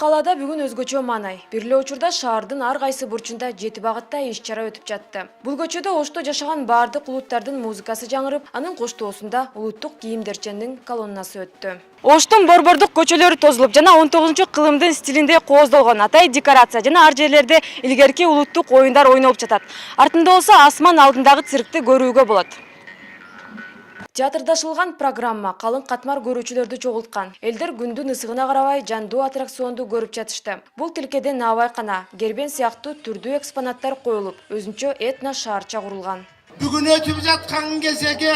Қалада бүгін өзгөчө маанай. Бирле учурда шаардын ар кайсы бурчунда 7 багытта иш-чара өтүп жатты. Бул көчөдө Ошто жашаган бардык улуттардын музыкасы жаңырып, анын коштоосунда улуттук кийимдерченин колоннасы өттү. Оштун борбордук көчөлөрү тозулуп, жана 19-кылымдын стилинде кооздолгон атай декорация жана ар жерлерде илгерки улуттук оюндар ойнолуп жатат. Артында болсо асман алдындагы циркти көрүүгө болот. Театрдашылган программа калың катмар көрүүчүлөрдү чогулткан. Элдер күндүн ысыгына карабай жандуу аттракционду көрүп жатышты. Бул тилкеден абайкана, гербен сыяктуу түрдүү экспонаттар коюлуп, өзүнчө этно шаарча курулган. Бүгүн өтүп жаткан кезеге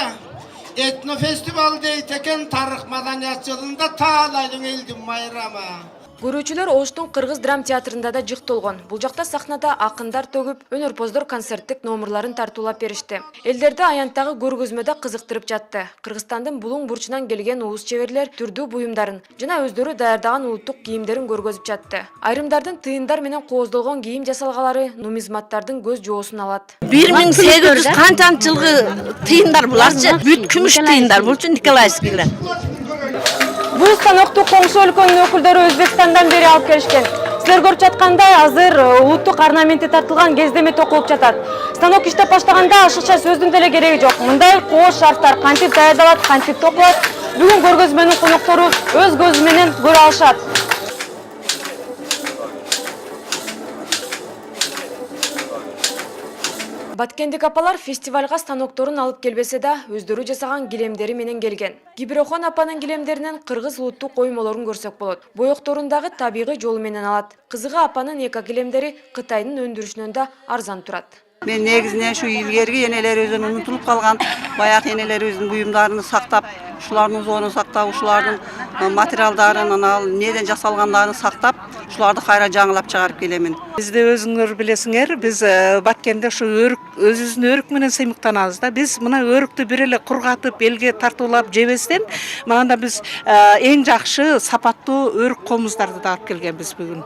этно фестивал дейт экен, тарых маданият жылында таалайдын элдин майрамы. Көрүүчүлөр Оштун Кыргыз драм театрында да жыктолгон. Бул жакта сахнада акындар төгүп, өнөрпоздор концерттик номерларын тартуулап беришти. Элдерди аянттагы көргөзмөдө кызыктырып жатты. Кыргызстандын булуң бурчунан келген уус чеберлер түрдүү буюмдарын жана өздөрү даярдаган улуттук кийимдерин көргөзүп жатты. Айрымдардын тыйындар менен кооздолгон кийим жасалгалары нумизматтардын көз жоосун алат. 1800 канчанчы жылгы тыйындар буларчы? Бүт күмүш тыйындар булчу Николаевскийлер. Бул станокту коңшу өлкөнүн өкүлдөрү Өзбекстандан бери алып келишкен. Силер көрүп жаткандай азыр улуттук орнаменти тартылган кездеме токулуп жатат. Станок иштеп баштаганда ашыкча сөздүн деле кереги жок. Мындай кооз шарфтар кантип даярдалат, кантип токулат, бүгүн көргөзмөнүн коноктору өз көзү менен көрө алышат. Баткендик апалар фестивалга станокторун алып келбесе да, өздөрү жасаган килемдери менен келген. Гиброхон апанын килемдеринен кыргыз улуттук оймолорун көрсөк болот. Боекторундагы табигый жолу менен алат. Кызыгы апанын эко килемдери Кытайдын өндүрүшүнөн да арзан турат. Мен негизинен шу илгерги энелерибиздин унутулуп калган баягы энелерибиздин буюмдарын сактап, ушулардын зорун сактап, ушулардын материалдарын, анал неден жасалгандарын сактап, ушуларды кайра жаңылап чыгарып келемин. Бизде өзүңөр билесиңер, биз Баткенде ушу өрүк, өзүбүздүн өрүк менен сыймыктанабыз да. Биз мына өрүктү бир эле кургатып, элге тартуулап жебестен, мында биз эң жакшы сапаттуу өрүк комуздарды да алып келгенбиз бүгүн.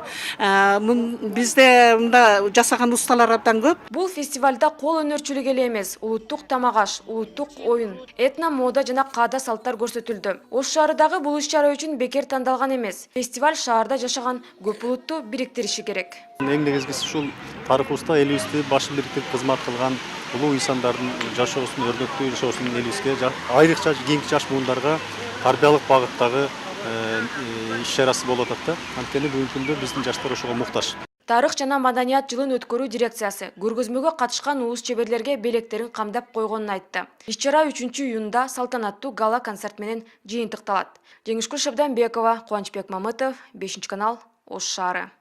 Бизде мында жасаган усталар абдан көп. Бул фестивалда кол өнөрчүлүк эле эмес, улуттук тамак-аш, улуттук оюн, этно мода жана каада салттар көрсөтүлдү. Ош шаарындагы бул иш-чара үчүн бекер тандалган эмес. Фестиваль шаарда жашаган көп улутту бириктириши керек. Эң негизгиси ушул тарыхыбызда элибизди башын бириктирип кызмат кылган улуу инсандардын жашоосун, өрнөктүү жашоосун элибизге, айрыкча кийинки жаш буундарга тарбиялык багыттагы иш-чарасы болуп атат да. Анткени бүгүнкү күндө биздин жаштар ошого муктаж. Тарых жана маданият жылын өткөрүү дирекциясы көргөзмөгө катышкан уус чеберлерге белектерин камдап койгонун айтты. Иш-чара 3-июнда салтанаттуу гала концерт менен жыйынтыкталат. Жеңишкүл Шабданбекова, Кубанычбек Мамытов, 5 канал, Ош шаары.